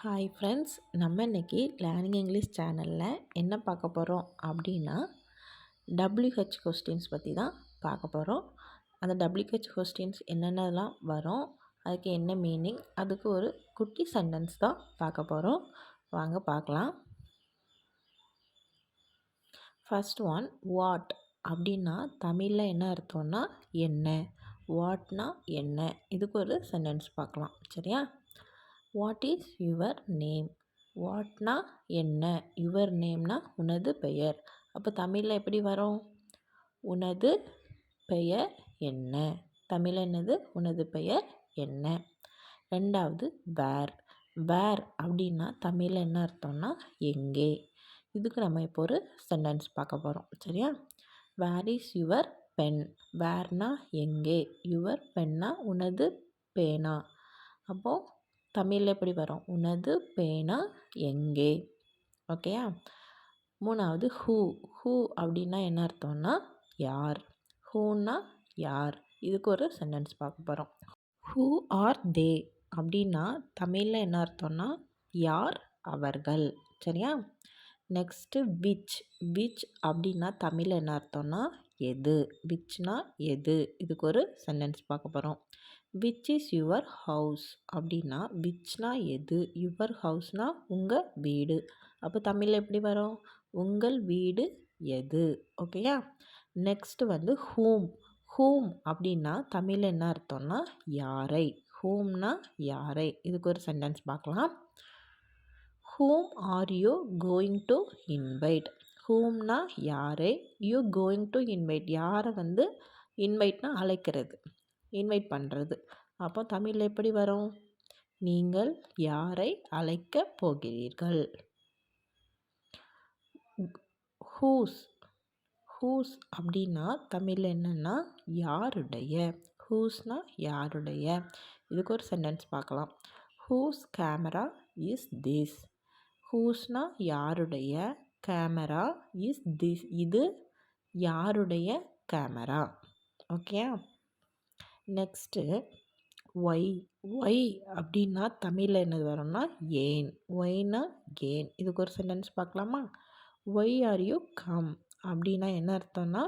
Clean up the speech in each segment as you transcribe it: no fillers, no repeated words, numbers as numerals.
Hi friends, நம்ம இன்றைக்கி learning English சேனலில் என்ன பார்க்க போகிறோம் அப்படின்னா WH கொஸ்டின்ஸ் பற்றி தான் பார்க்க போகிறோம். அந்த WH கொஸ்டின்ஸ் என்னென்னலாம் வரும், அதுக்கு என்ன மீனிங், அதுக்கு ஒரு குட்டி சென்டென்ஸ் தான் பார்க்க போகிறோம். வாங்க பார்க்கலாம். ஃபர்ஸ்ட் ஒன், வாட் அப்படின்னா தமிழில் என்ன அர்த்தம்னா என்ன. வாட்னா என்ன, இதுக்கு ஒரு சென்டென்ஸ் பார்க்கலாம். சரியா? What is your name. வாட்னா என்ன, யுவர் நேம்னா உனது பெயர். அப்போ தமிழில் எப்படி வரும்? உனது பெயர் என்ன. தமிழ் என்னது? உனது பெயர் என்ன. ரெண்டாவது, வேர். வேர் அப்படின்னா தமிழில் என்ன அர்த்தம்னா எங்கே. இதுக்கு நம்ம இப்போ ஒரு சென்டென்ஸ் பார்க்க போகிறோம். சரியா? Where is your pen. வேர்னா எங்கே, யுவர் பென்னா உனது பேனா. அப்போது தமிழில் எப்படி வரும்? உனது பேனா எங்கே. ஓகேயா? மூணாவது, ஹூ. ஹூ அப்படின்னா என்ன அர்த்தம்னா யார். ஹூனா யார். இதுக்கு ஒரு சென்டென்ஸ் பார்க்க போகிறோம். ஹூ ஆர் தே அப்படின்னா தமிழில் என்ன அர்த்தம்னா யார் அவர்கள். சரியா? Next, which. விச் அப்படின்னா தமிழில் என்ன அர்த்தம்னா எது. விச்னா எது. இதுக்கு ஒரு சென்டென்ஸ் பார்க்க போகிறோம். விச் இஸ் யுவர் ஹவுஸ் அப்படின்னா விச்னா எது, யுவர் ஹவுஸ்னா உங்கள் வீடு. அப்போ தமிழில் எப்படி வரும்? உங்கள் வீடு எது. ஓகேயா? நெக்ஸ்ட்டு வந்து ஹூம். ஹூம் அப்படின்னா தமிழில் என்ன அர்த்தம்னா யாரை. ஹூம்னா யாரை. இதுக்கு ஒரு சென்டென்ஸ் பார்க்கலாம். Whom are you going to invite. ஹூம்னா யாரை, யூ கோயிங் டு இன்வைட் யாரை வந்து இன்வைட்னா அழைக்கிறது, இன்வைட் பண்ணுறது. அப்போ தமிழில் எப்படி வரும்? நீங்கள் யாரை அழைக்கப் போகிறீர்கள். ஹூஸ். ஹூஸ் அப்படின்னா தமிழில் என்னென்னா யாருடைய. ஹூஸ்னா யாருடைய. இதுக்கு ஒரு சென்டென்ஸ் பார்க்கலாம். Whose camera is this. ஹூஸ்னா யாருடைய, கேமரா இஸ் திஸ் இது யாருடைய camera. Okay. Next, why. Why அப்படின்னா தமிழில் என்னது வரும்னா ஏன். ஒய்னா ஏன். இதுக்கு ஒரு சென்டென்ஸ் பார்க்கலாமா? ஒய் ஆர் யூ கம் அப்படின்னா என்ன அர்த்தம்னா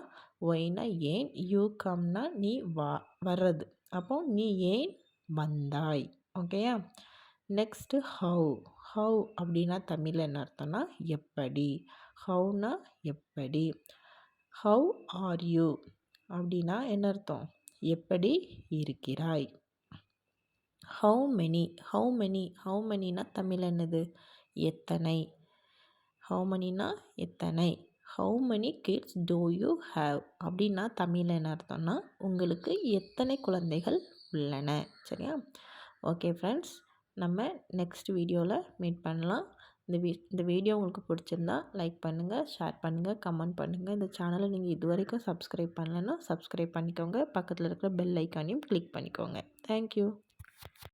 ஒய்னா ஏன், யூ கம்னா நீ வர்றது. அப்போ நீ ஏன் வந்தாய். ஓகேயா? Next, have. ஹவ் அப்படின்னா தமிழில் என்ன அர்த்தம்னா எப்படி. ஹவ்னா எப்படி. ஹவ் ஆர் யூ அப்படின்னா என்ன அர்த்தம்? எப்படி இருக்கிறாய். How many. How many. How மெனினா தமிழ் என்னது? எத்தனை. ஹவு மெனினா எத்தனை. How many kids do you have அப்படின்னா தமிழில் என்ன அர்த்தம்னா உங்களுக்கு எத்தனை குழந்தைகள் உள்ளன. சரியா? ஓகே ஃப்ரெண்ட்ஸ், நம்ம நெக்ஸ்ட் வீடியோவில் மீட் பண்ணலாம். இந்த வீடியோ உங்களுக்கு பிடிச்சிருந்தா லைக் பண்ணுங்கள், ஷேர் பண்ணுங்கள், கமெண்ட் பண்ணுங்கள். இந்த சேனலை நீங்கள் இது வரைக்கும் சப்ஸ்கிரைப் பண்ணலைன்னா சப்ஸ்கிரைப் பண்ணிக்கோங்க. பக்கத்தில் இருக்கிற பெல் ஐக்கானையும் கிளிக் பண்ணிக்கோங்க. தேங்க்யூ.